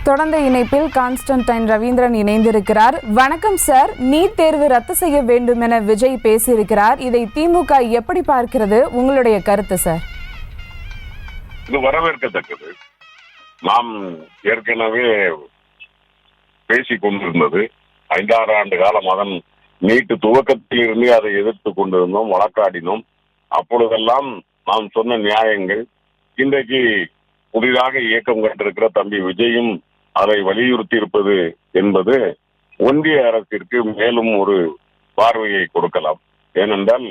தொடர்ந்த இணைப்பில் கான்ஸ்டன்டைன் ரவீந்திரன் இணைந்திருக்கிறார். வணக்கம் சார். நீட் தேர்வு ரத்து செய்ய வேண்டும் என விஜய் பேசியிருக்கிறார். இதை திமுக எப்படி பார்க்கிறது? உங்களுடைய கருத்து சார். இது வரவேற்கத்தக்கது. நாம் ஏற்கனவே பேசிக் கொண்டிருந்தது 5-6 ஆண்டு காலம் அதன் நீட்டு துவக்கத்தில் இருந்து அதை எதிர்த்து கொண்டிருந்தோம், வழக்காடினோம். அப்பொழுதெல்லாம் நாம் சொன்ன நியாயங்கள் இன்றைக்கு புதிதாக இயக்கம் கண்டிருக்கிற தம்பி விஜயும் அதை வலியுறுத்தி இருப்பது என்பது ஒன்றிய அரசிற்கு மேலும் ஒரு பார்வையை கொடுக்கலாம். ஏனென்றால்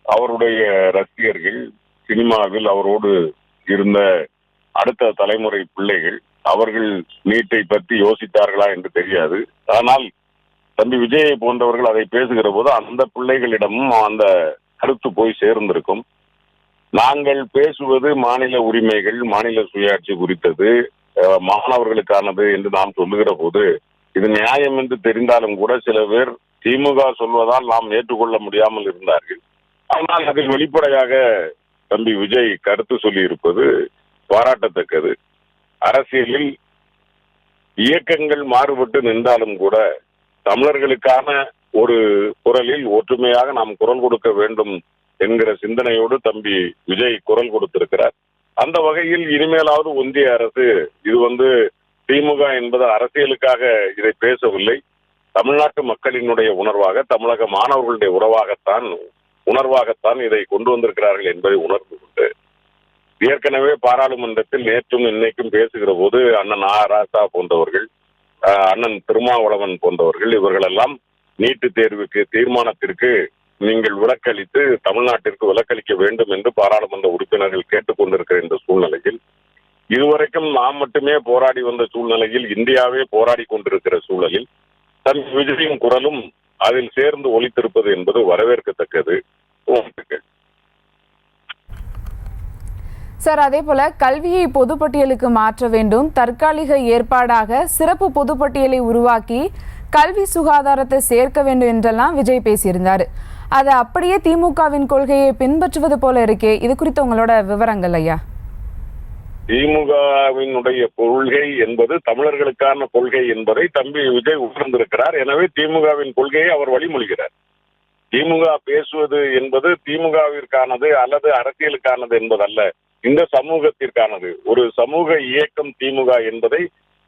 அவருடைய ரசிகர்கள், சினிமாவில் அவரோடு இருந்த அடுத்த தலைமுறை பிள்ளைகள், அவர்கள் நீட்டை பற்றி யோசித்தார்களா என்று தெரியாது. ஆனால் தம்பி விஜயை போன்றவர்கள் அதை பேசுகிற போது அந்த பிள்ளைகளிடமும் அந்த கருத்து போய் சேர்ந்திருக்கும். நாங்கள் பேசுவது மாநில உரிமைகள், மாநில சுயாட்சி குறித்தது, மாணவர்களுக்கானது என்று நாம் சொல்லுகிற போது இது நியாயம் என்று தெரிந்தாலும் கூட சில பேர் திமுக சொல்வதால் நாம் ஏற்றுக்கொள்ள முடியாமல் இருந்தார்கள். ஆனால் அதில் வெளிப்படையாக தம்பி விஜய் கருத்து சொல்லி இருப்பது பாராட்டத்தக்கது. அரசியலில் இயக்கங்கள் மாறுபட்டு நின்றாலும் கூட தமிழர்களுக்கான ஒரு குரலில் ஒற்றுமையாக நாம் குரல் கொடுக்க வேண்டும் என்கிற சிந்தனையோடு தம்பி விஜய் குரல் கொடுத்திருக்கிறார். அந்த வகையில் இனிமேலாவது ஒன்றிய அரசு இது திமுக என்பது அரசியலுக்காக இதை பேசவில்லை, தமிழ்நாட்டு மக்களினுடைய உணர்வாக, தமிழக மாணவர்களுடைய உணர்வாகத்தான் இதை கொண்டு வந்திருக்கிறார்கள் என்பதை உணர்ந்து கொண்டு ஏற்கனவே பாராளுமன்றத்தில் நேற்றும் இன்னைக்கும் பேசுகிற போது அண்ணன் ராசா போன்றவர்கள், அண்ணன் திருமாவளவன் போன்றவர்கள் இவர்களெல்லாம் நீட்டு தேர்வுக்கு தீர்மானத்திற்கு நீங்கள் விலக்களித்து தமிழ்நாட்டிற்கு விலக்களிக்க வேண்டும் என்று பாராளுமன்ற உறுப்பினர்கள் கேட்டுக்கொண்டிருக்கிற இந்த சூழ்நிலையில், இதுவரைக்கும் நாம் மட்டுமே போராடி வந்த சூழ்நிலையில், இந்தியாவே போராடி கொண்டிருக்கிற சூழலில் தன் விஜயின் குரலும் அதில் சேர்ந்து ஒலித்திருப்பது என்பது வரவேற்கத்தக்கது. சார், அதே போல கல்வியை பொதுப்பட்டியலுக்கு மாற்ற வேண்டும், தற்காலிக ஏற்பாடாக சிறப்பு பொதுப்பட்டியலை உருவாக்கி கல்வி சுகாதாரத்தை சேர்க்க வேண்டும் என்றெல்லாம் விஜய் பேசியிருந்தார். அது அப்படியே திமுகவின் கொள்கையை பின்பற்றுவது போல இருக்கே, இது குறித்து உங்களோட விவரங்கள் ஐயா. திமுகவினுடைய கொள்கை என்பது தமிழர்களுக்கான கொள்கை என்பதை தம்பி விஜய் உணர்ந்திருக்கிறார். எனவே திமுகவின் கொள்கையை அவர் வழிமொழிகிறார். திமுக பேசுவது என்பது திமுகவிற்கானது அல்லது அரசியலுக்கானது என்பதல்ல, இந்த சமூகத்திற்கானது. ஒரு சமூக இயக்கம் திமுக என்பதை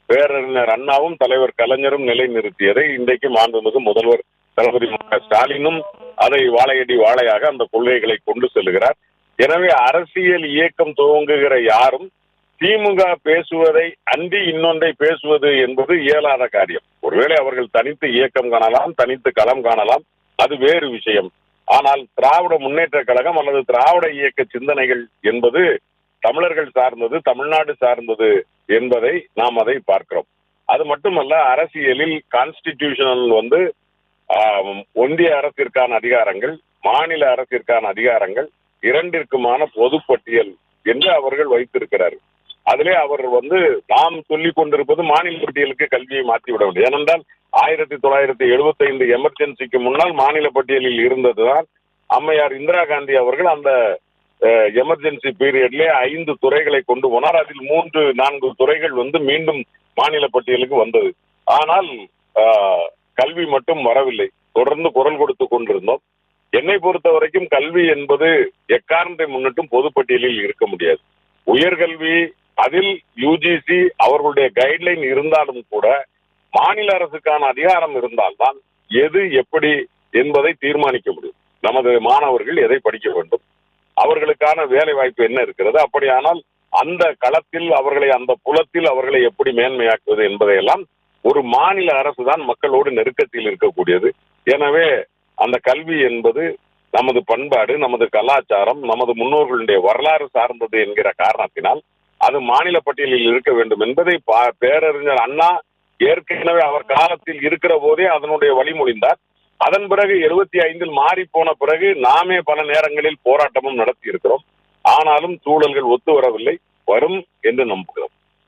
பேரறிஞர் அண்ணாவும் தலைவர் கலைஞரும் நிலைநிறுத்தியதை இன்றைக்கு மாண்புமிகு முதல்வர் தளபதி ஸ்டாலினும் அதை வாழையடி வாழையாக அந்த கொள்கைகளை கொண்டு செல்லுகிறார். எனவே அரசியல் இயக்கம் துவங்குகிற யாரும் திமுக பேசுவதை அன்றி இன்னொன்றை பேசுவது என்பது இயலாத காரியம். ஒருவேளை அவர்கள் தனித்து இயக்கம் காணலாம், தனித்து களம் காணலாம், அது வேறு விஷயம். ஆனால் திராவிட முன்னேற்ற கழகம் அல்லது திராவிட இயக்க சிந்தனைகள் என்பது தமிழர்கள் சார்ந்தது, தமிழ்நாடு சார்ந்தது என்பதை நாம் அதை பார்க்கிறோம். அது மட்டுமல்ல, அரசியலில் கான்ஸ்டிடியூஷனல் ஒன்றிய அரசிற்கான அதிகாரங்கள், மாநில அரசிற்கான அதிகாரங்கள் இரண்டிற்குமான பொதுப்பட்டியல் என்று அவர்கள் வைத்திருக்கிறார்கள். அதிலே அவர் நாம் சொல்லிக் கொண்டிருப்பது மாநில பட்டியலுக்கு கல்வியை மாற்றிவிட வேண்டும். ஏனென்றால் 1975 எமர்ஜென்சிக்கு முன்னால் மாநில பட்டியலில் இருந்ததுதான் அம்மையார் இந்திரா காந்தி அவர்கள் அந்த எமர்ஜென்சி பீரியட்லேயே 5 துறைகளை கொண்டு போனார். அதில் 3-4 துறைகள் மீண்டும் மாநில பட்டியலுக்கு வந்தது. ஆனால் கல்வி மட்டும் வரவில்லை. தொடர்ந்து குரல் கொடுத்து கொண்டிருந்தோம். என்னை பொறுத்த வரைக்கும் கல்வி என்பது எக்காரணத்தை முன்னிட்டும் பொதுப்பட்டியலில் இருக்க முடியாது. உயர்கல்வி அதில் யுஜிசி அவர்களுடைய கைட்லைன் இருந்தாலும் கூட மாநில அரசுக்கான அதிகாரம் இருந்தால்தான் எது எப்படி என்பதை தீர்மானிக்க முடியும். நமது மாணவர்கள் எதை படிக்க வேண்டும், அவர்களுக்கான வேலை வாய்ப்பு என்ன இருக்கிறது, அப்படியானால் அந்த களத்தில் அவர்களை, அந்த புலத்தில் அவர்களை எப்படி மேன்மையாக்குவது என்பதையெல்லாம் ஒரு மாநில அரசு தான் மக்களோடு நெருக்கத்தில் இருக்கக்கூடியது. எனவே அந்த கல்வி என்பது நமது பண்பாடு, நமது கலாச்சாரம், நமது முன்னோர்களுடைய வரலாறு சார்ந்தது என்கிற காரணத்தினால் அது மாநில பட்டியலில் இருக்க வேண்டும் என்பதை பேரறிஞர் அண்ணா ஏற்கனவே அவர் காலத்தில் இருக்கிற போதே அதனுடைய வழிமொழிந்தார். அதன் பிறகு 75 மாறி போன பிறகு நாமே பல நேரங்களில் போராட்டமும் நடத்தி இருக்கிறோம். ஆனாலும் சூழல்கள் ஒத்து வரவில்லை, வரும் என்று நம்புகிறோம்.